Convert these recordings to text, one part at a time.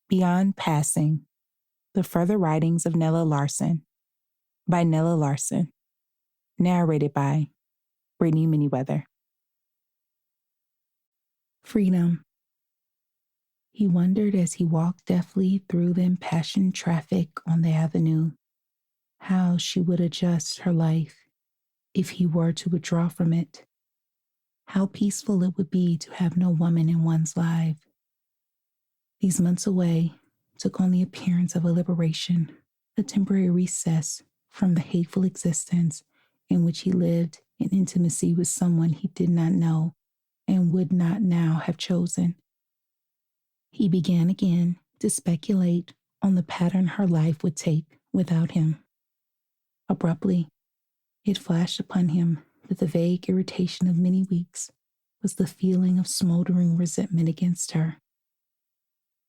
Beyond Passing, The Further Writings of Nella Larsen, by Nella Larsen. Narrated by Brittany Manyweather. Freedom. He wondered as he walked deftly through the impassioned traffic on the avenue, how she would adjust her life if he were to withdraw from it. How peaceful it would be to have no woman in one's life. These months away took on the appearance of a liberation, a temporary recess from the hateful existence in which he lived in intimacy with someone he did not know and would not now have chosen. He began again to speculate on the pattern her life would take without him. Abruptly, it flashed upon him that the vague irritation of many weeks was the feeling of smoldering resentment against her.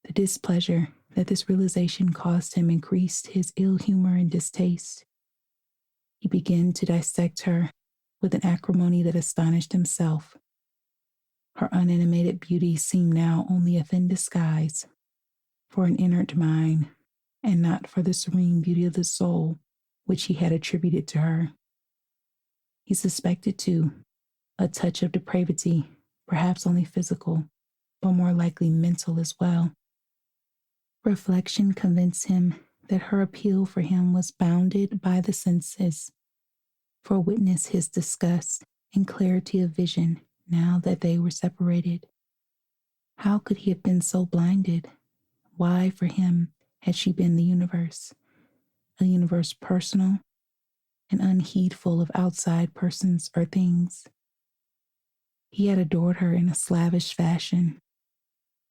The displeasure that this realization caused him increased his ill humor and distaste. He began to dissect her with an acrimony that astonished himself. Her unanimated beauty seemed now only a thin disguise for an inert mind, and not for the serene beauty of the soul which he had attributed to her. He suspected, too, a touch of depravity, perhaps only physical, but more likely mental as well. Reflection convinced him that her appeal for him was bounded by the senses. For witness his disgust and clarity of vision now that they were separated. How could he have been so blinded? Why, for him, had she been the universe? A universe personal and unheedful of outside persons or things. He had adored her in a slavish fashion.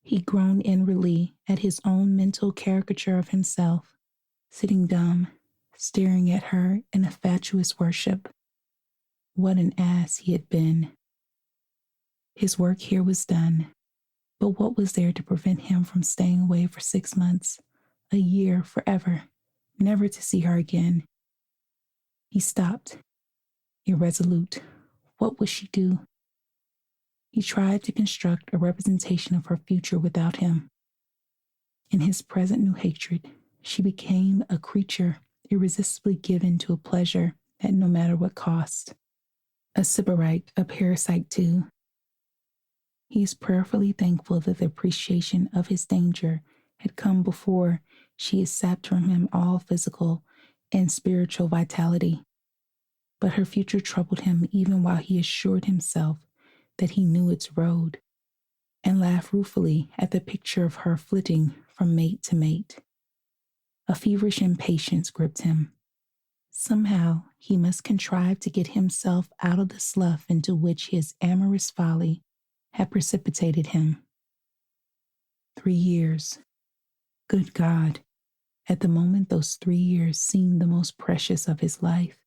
He groaned inwardly at his own mental caricature of himself, sitting dumb, staring at her in a fatuous worship. What an ass he had been. His work here was done, but what was there to prevent him from staying away for 6 months, a year, forever, never to see her again? He stopped, irresolute. What would she do? He tried to construct a representation of her future without him. In his present new hatred, she became a creature irresistibly given to a pleasure at no matter what cost. A sybarite, a parasite too. He is prayerfully thankful that the appreciation of his danger had come before she had sapped from him all physical and spiritual vitality. But her future troubled him even while he assured himself that he knew its road, and laughed ruefully at the picture of her flitting from mate to mate. A feverish impatience gripped him. Somehow he must contrive to get himself out of the slough into which his amorous folly had precipitated him. 3 years. Good God! At the moment those 3 years seemed the most precious of his life,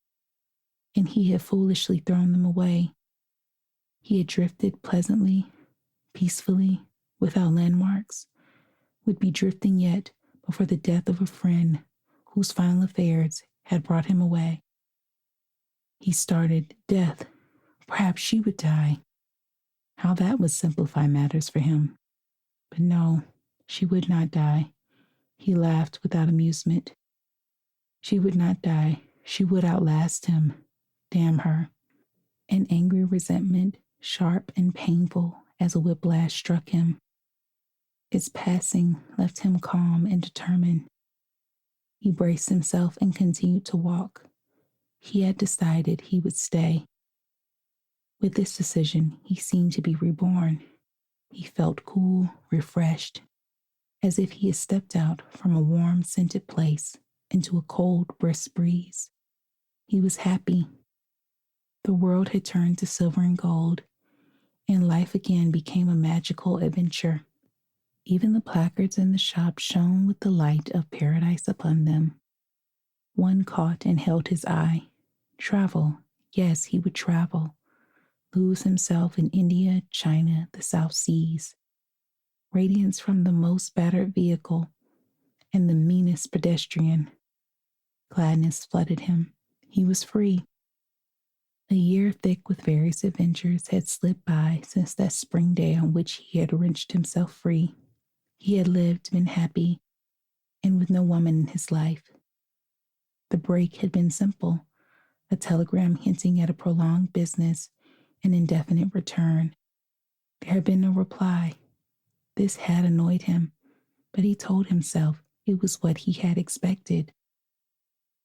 and he had foolishly thrown them away. He had drifted pleasantly, peacefully, without landmarks, would be drifting yet but for the death of a friend whose final affairs had brought him away. He started. Death. Perhaps she would die. How that would simplify matters for him. But no, she would not die. He laughed without amusement. She would not die. She would outlast him. Damn her. An angry resentment, sharp and painful as a whiplash, struck him. Its passing left him calm and determined. He braced himself and continued to walk. He had decided he would stay. With this decision, he seemed to be reborn. He felt cool, refreshed, as if he had stepped out from a warm, scented place into a cold, brisk breeze. He was happy. The world had turned to silver and gold, and life again became a magical adventure. Even the placards in the shop shone with the light of paradise upon them. One caught and held his eye. Travel. Yes, he would travel. Lose himself in India, China, the South Seas. Radiance from the most battered vehicle and the meanest pedestrian. Gladness flooded him. He was free. A year thick with various adventures had slipped by since that spring day on which he had wrenched himself free. He had lived, been happy, and with no woman in his life. The break had been simple, a telegram hinting at a prolonged business, an indefinite return. There had been no reply. This had annoyed him, but he told himself it was what he had expected.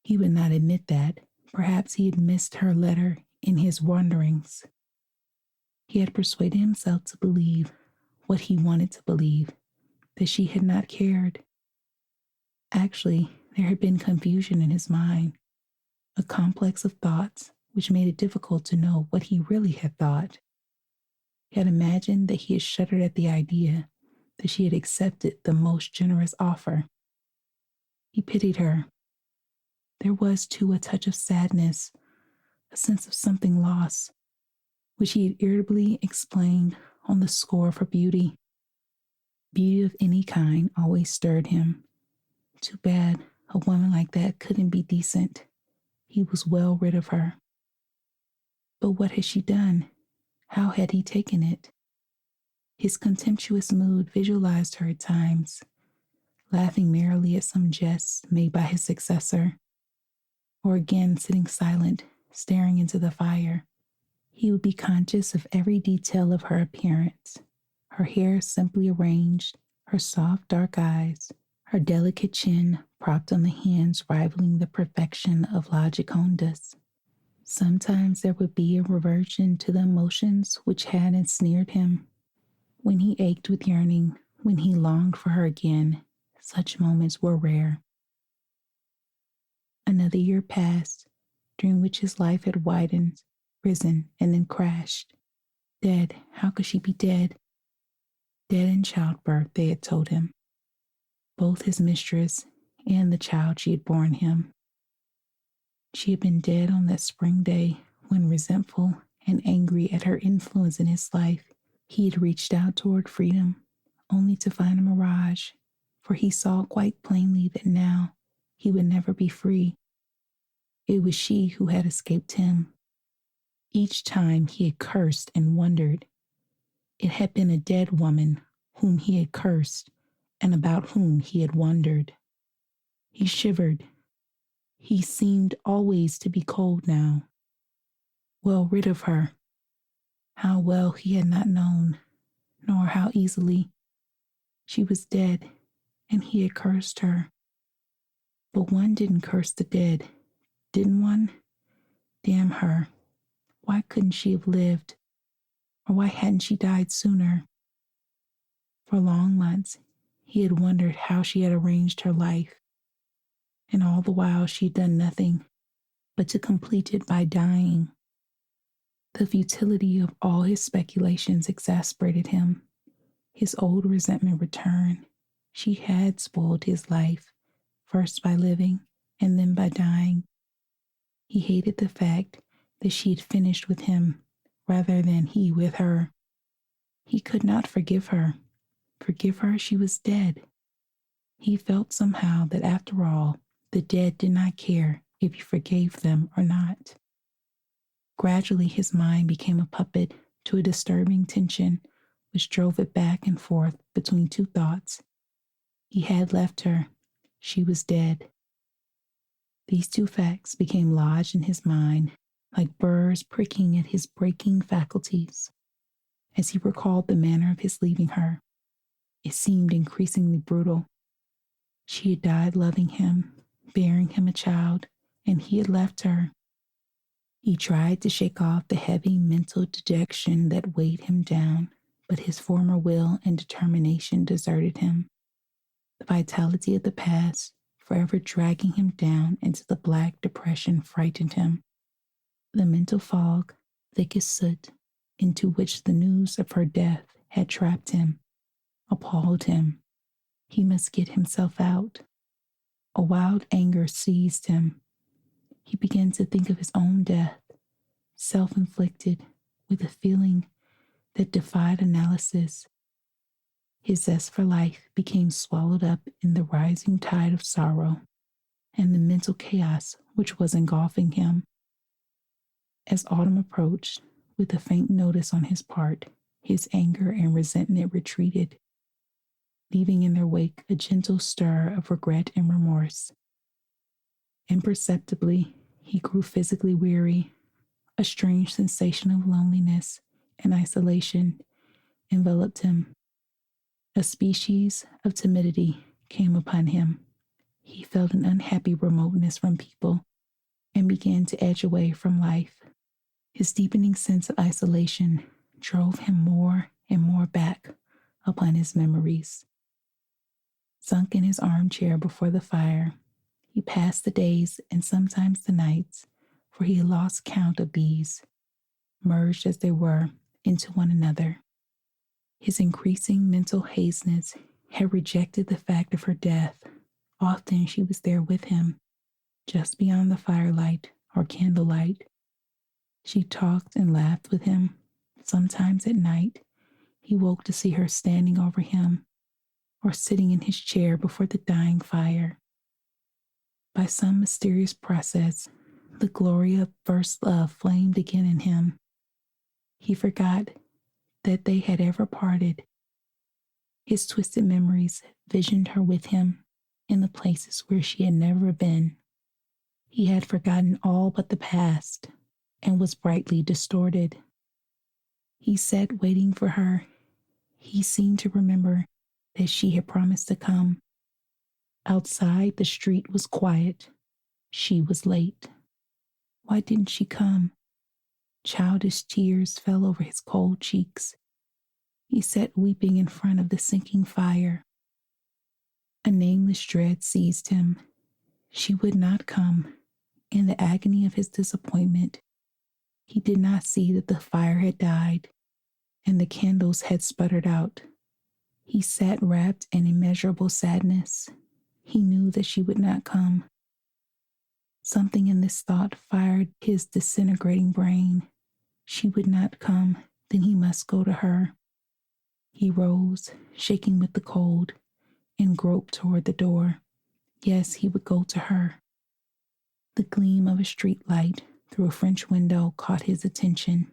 He would not admit that. Perhaps he had missed her letter in his wanderings. He had persuaded himself to believe what he wanted to believe, that she had not cared. Actually, there had been confusion in his mind, a complex of thoughts which made it difficult to know what he really had thought. He had imagined that he had shuddered at the idea that she had accepted the most generous offer. He pitied her. There was, too, a touch of sadness, a sense of something lost, which he had irritably explained on the score of her beauty. Beauty of any kind always stirred him. Too bad a woman like that couldn't be decent. He was well rid of her. But what had she done? How had he taken it? His contemptuous mood visualized her at times, laughing merrily at some jests made by his successor, or again sitting silent, staring into the fire. He would be conscious of every detail of her appearance, her hair simply arranged, her soft dark eyes, her delicate chin propped on the hands rivaling the perfection of La Gioconda's. Sometimes there would be a reversion to the emotions which had ensnared him. When he ached with yearning, when he longed for her again, such moments were rare. Another year passed, during which his life had widened, risen, and then crashed. Dead, how could she be dead? Dead in childbirth, they had told him. Both his mistress and the child she had borne him. She had been dead on that spring day when, resentful and angry at her influence in his life, he had reached out toward freedom, only to find a mirage, for he saw quite plainly that now he would never be free. It was she who had escaped him. Each time he had cursed and wondered. It had been a dead woman whom he had cursed and about whom he had wondered. He shivered. He seemed always to be cold now. Well rid of her. How well he had not known, nor how easily. She was dead, and he had cursed her. But one didn't curse the dead, didn't one? Damn her. Why couldn't she have lived? Or why hadn't she died sooner? For long months, he had wondered how she had arranged her life, and all the while she had done nothing but to complete it by dying. The futility of all his speculations exasperated him. His old resentment returned. She had spoiled his life, first by living and then by dying. He hated the fact that she had finished with him rather than he with her. He could not forgive her. Forgive her, she was dead. He felt somehow that after all, the dead did not care if he forgave them or not. Gradually, his mind became a puppet to a disturbing tension which drove it back and forth between two thoughts. He had left her. She was dead. These two facts became lodged in his mind like burrs pricking at his breaking faculties. As he recalled the manner of his leaving her, it seemed increasingly brutal. She had died loving him, bearing him a child, and he had left her. He tried to shake off the heavy mental dejection that weighed him down, but his former will and determination deserted him. The vitality of the past, forever dragging him down into the black depression, frightened him. The mental fog, thick as soot, into which the news of her death had trapped him, appalled him. He must get himself out. A wild anger seized him. He began to think of his own death, self-inflicted, with a feeling that defied analysis. His zest for life became swallowed up in the rising tide of sorrow and the mental chaos which was engulfing him. As autumn approached, with a faint notice on his part, his anger and resentment retreated. leaving in their wake a gentle stir of regret and remorse. Imperceptibly, he grew physically weary. A strange sensation of loneliness and isolation enveloped him. A species of timidity came upon him. He felt an unhappy remoteness from people and began to edge away from life. His deepening sense of isolation drove him more and more back upon his memories. Sunk in his armchair before the fire, he passed the days and sometimes the nights, for he had lost count of these, merged as they were into one another. His increasing mental haziness had rejected the fact of her death. Often she was there with him, just beyond the firelight or candlelight. She talked and laughed with him. Sometimes at night, he woke to see her standing over him or sitting in his chair before the dying fire. By some mysterious process, the glory of first love flamed again in him. He forgot that they had ever parted. His twisted memories visioned her with him in the places where she had never been. He had forgotten all but the past and was brightly distorted. He sat waiting for her. He seemed to remember that she had promised to come. Outside, the street was quiet. She was late. Why didn't she come? Childish tears fell over his cold cheeks. He sat weeping in front of the sinking fire. A nameless dread seized him. She would not come. In the agony of his disappointment, he did not see that the fire had died and the candles had sputtered out. He sat wrapped in immeasurable sadness. He knew that she would not come. Something in this thought fired his disintegrating brain. She would not come, then he must go to her. He rose, shaking with the cold, and groped toward the door. Yes, he would go to her. The gleam of a street light through a French window caught his attention.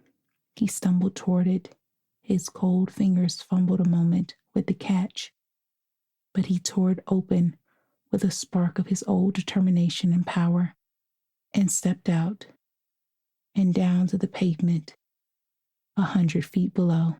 He stumbled toward it. His cold fingers fumbled a moment with the catch, but he tore it open with a spark of his old determination and power, and stepped out and down to the pavement 100 feet below.